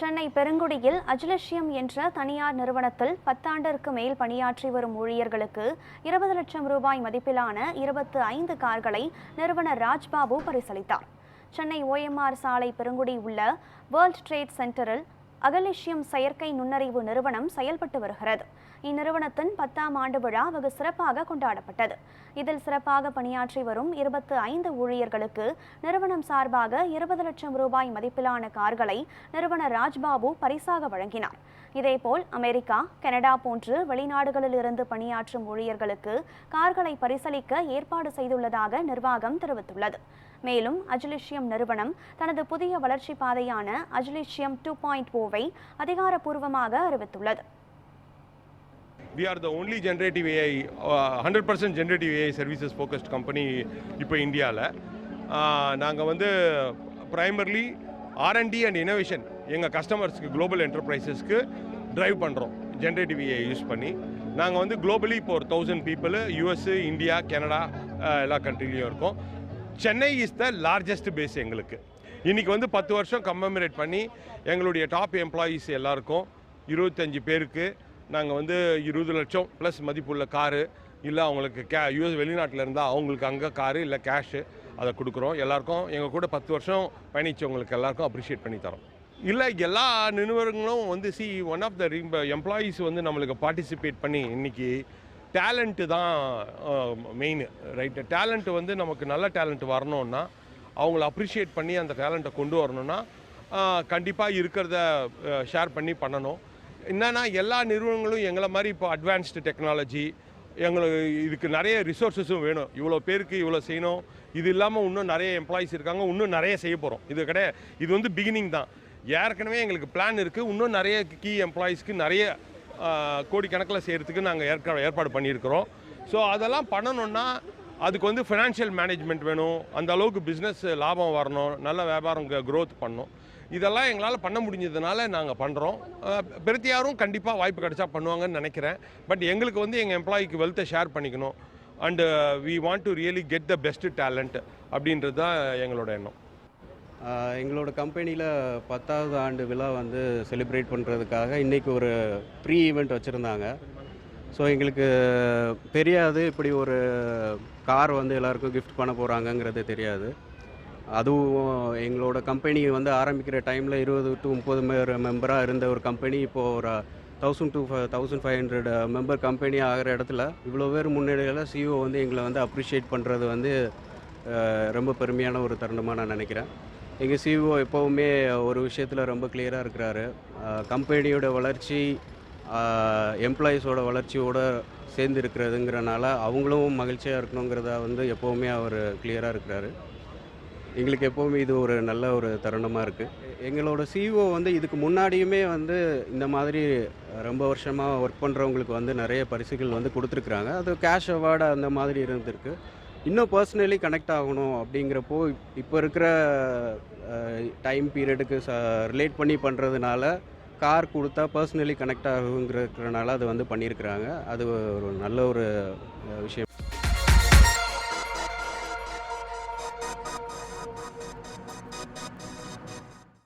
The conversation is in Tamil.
சென்னை பெருங்குடியில் அஜ்லஷ்யம் என்ற தனியார் நிறுவனத்தில் 10 ஆண்டிற்கு மேல் பணியாற்றி வரும் ஊழியர்களுக்கு 20 லட்சம் ரூபாய் மதிப்பிலான 25 கார்களை நிறுவனர் ராஜ்பாபு பரிசளித்தார். சென்னை OMR சாலை பெருங்குடி உள்ள வேர்ல்ட் ட்ரேட் சென்டரில் அகலிஷ்யம் செயற்கை நுண்ணறிவு நிறுவனம் செயல்பட்டு வருகிறது. இந்நிறுவனத்தின் 10ஆம் ஆண்டு விழா வெகு சிறப்பாக கொண்டாடப்பட்டது. இதில் சிறப்பாக பணியாற்றி வரும் 25 ஊழியர்களுக்கு நிறுவனம் சார்பாக 20 லட்சம் ரூபாய் மதிப்பிலான கார்களை நிறுவனர் ராஜ்பாபு பரிசாக வழங்கினார். இதேபோல் அமெரிக்கா, கனடா போன்று வெளிநாடுகளில் இருந்து பணியாற்றும் ஊழியர்களுக்கு கார்களை பரிசளிக்க ஏற்பாடு செய்துள்ளதாக நிர்வாகம் தெரிவித்துள்ளது. மேலும் அஜ்லிஷ்யம் நிறுவனம் தனது புதிய வளர்ச்சி பாதையான அஜ்லிஷ்யம் 2.0-ஐ அதிகாரப்பூர்வமாக அறிவித்துள்ளது. We are the only generative AI, 100% generative AI services focused company இப்போ இந்தியாவில். நாங்கள் வந்து primarily R&D and innovation எங்கள் கஸ்டமர்ஸ்க்கு குளோபல் என்டர்பிரைசஸ்க்கு ட்ரைவ் பண்ணுறோம். ஜென்ரேட்டிவ் AI யூஸ் பண்ணி நாங்கள் வந்து குளோபலி இப்போ ஒரு 1000 பீப்புள் US, இந்தியா, கனடா எல்லா கண்ட்ரிலையும் இருக்கோம். Chennai is the largest base எங்களுக்கு. இன்றைக்கி வந்து 10 வருஷம் கமெமரேட் பண்ணி எங்களுடைய டாப் எம்ப்ளாயீஸ் எல்லாருக்கும் 25 பேருக்கு நாங்கள் வந்து 20 லட்சம் ப்ளஸ் மதிப்புள்ள காரு, இல்லை அவங்களுக்கு US வெளிநாட்டில் இருந்தால் அவங்களுக்கு அங்கே காரு இல்லை கேஷு அதை கொடுக்குறோம். எல்லாருக்கும் எங்கள் கூட 10 வருஷம் பயணித்தவங்களுக்கு எல்லாருக்கும் அப்ரிஷியேட் பண்ணி தரோம். இல்லை எல்லா நிறுவனங்களும் வந்து ஒன் ஆஃப் த எம்ப்ளாயீஸ் வந்து நம்மளுக்கு பார்ட்டிசிபேட் பண்ணி இன்றைக்கி டேலண்ட்டு தான் மெயின், ரைட்டு. டேலண்ட்டு வந்து நமக்கு நல்ல டேலண்ட் வரணுன்னா அவங்கள அப்ரிஷியேட் பண்ணி அந்த டேலண்ட்டை கொண்டு வரணுன்னா கண்டிப்பாக இருக்கிறத ஷேர் பண்ணி பண்ணணும். என்னென்னா எல்லா நிறுவனங்களும் எங்களை மாதிரி இப்போ அட்வான்ஸ்டு டெக்னாலஜி எங்களுக்கு இதுக்கு நிறைய ரிசோர்ஸஸும் வேணும். இவ்வளோ பேருக்கு இவ்வளோ செய்யணும். இது இல்லாமல் இன்னும் நிறைய எம்ப்ளாயீஸ் இருக்காங்க, இன்னும் நிறைய செய்ய போகிறோம். இது கிடையாது, இது வந்து பிகினிங் தான். ஏற்கனவே எங்களுக்கு பிளான் இருக்குது. இன்னும் நிறைய கீ எம்ப்ளாயீஸ்க்கு நிறைய கோடிக்கணக்கில் செய்கிறதுக்கு நாங்கள் ஏற்பாடு பண்ணியிருக்கிறோம். ஸோ அதெல்லாம் பண்ணணுன்னா அதுக்கு வந்து ஃபினான்ஷியல் மேனேஜ்மெண்ட் வேணும். அந்த அளவுக்கு பிஸ்னஸ் லாபம் வரணும், நல்ல வியாபாரம் க்ரோத் பண்ணணும். இதெல்லாம் எங்களால் பண்ண முடிஞ்சதுனால நாங்கள் பண்ணுறோம். பெருத்தியாரும் கண்டிப்பாக வாய்ப்பு கிடைச்சா பண்ணுவாங்கன்னு நினைக்கிறேன். பட் எங்களுக்கு வந்து எங்கள் எம்ப்ளாய்க்கு வெல்த்தை ஷேர் பண்ணிக்கணும். And we want to really get the best talent அப்படின்றது தான் எங்களோட எண்ணம். எங்களோட கம்பெனியில் 10வது ஆண்டு விழா வந்து செலிப்ரேட் பண்ணுறதுக்காக இன்றைக்கி ஒரு ப்ரீ ஈவெண்ட் வச்சுருந்தாங்க. ஸோ எங்களுக்கு தெரியாது இப்படி ஒரு கார் வந்து எல்லாருக்கும் கிஃப்ட் பண்ண போகிறாங்கங்கிறது தெரியாது. அதுவும் எங்களோட கம்பெனி வந்து ஆரம்பிக்கிற டைமில் 20 to 30 மெம்பராக இருந்த ஒரு கம்பெனி இப்போது ஒரு 1000 to 1500 மெம்பர் கம்பெனி ஆகிற இடத்துல இவ்வளோ பேர் முன்னேறியில் CEO வந்து எங்களை வந்து அப்ரிஷியேட் பண்ணுறது வந்து ரொம்ப பெருமையான ஒரு தருணமாக நான் நினைக்கிறேன். எங்கள் CEO எப்போவுமே ஒரு விஷயத்தில் ரொம்ப கிளியராக இருக்கிறாரு. கம்பெனியோட வளர்ச்சி எம்ப்ளாயீஸோட வளர்ச்சியோடு சேர்ந்து இருக்கிறதுங்கிறனால அவங்களும் மகிழ்ச்சியாக இருக்கணுங்கிறத வந்து எப்போவுமே அவர் கிளியராக இருக்கிறாரு. எங்களுக்கு எப்போவுமே இது ஒரு நல்ல ஒரு தருணமாக இருக்குது. எங்களோட CEO வந்து இதுக்கு முன்னாடியுமே வந்து இந்த மாதிரி ரொம்ப வருஷமாக ஒர்க் பண்ணுறவங்களுக்கு வந்து நிறைய பரிசுகள் வந்து கொடுத்துருக்குறாங்க. அது கேஷ் அவார்டு அந்த மாதிரி இருந்திருக்கு. இன்னும் பர்சனலி கனெக்ட் ஆகணும் அப்படிங்கிறப்போ இப்போ இருக்கிற டைம் பீரியடுக்கு ரிலேட் பண்ணி பண்ணுறதுனால கார் கொடுத்தா பர்சனலி கனெக்ட் ஆகுங்கிறதுனால அது வந்து பண்ணியிருக்கிறாங்க. அது ஒரு நல்ல ஒரு விஷயம்.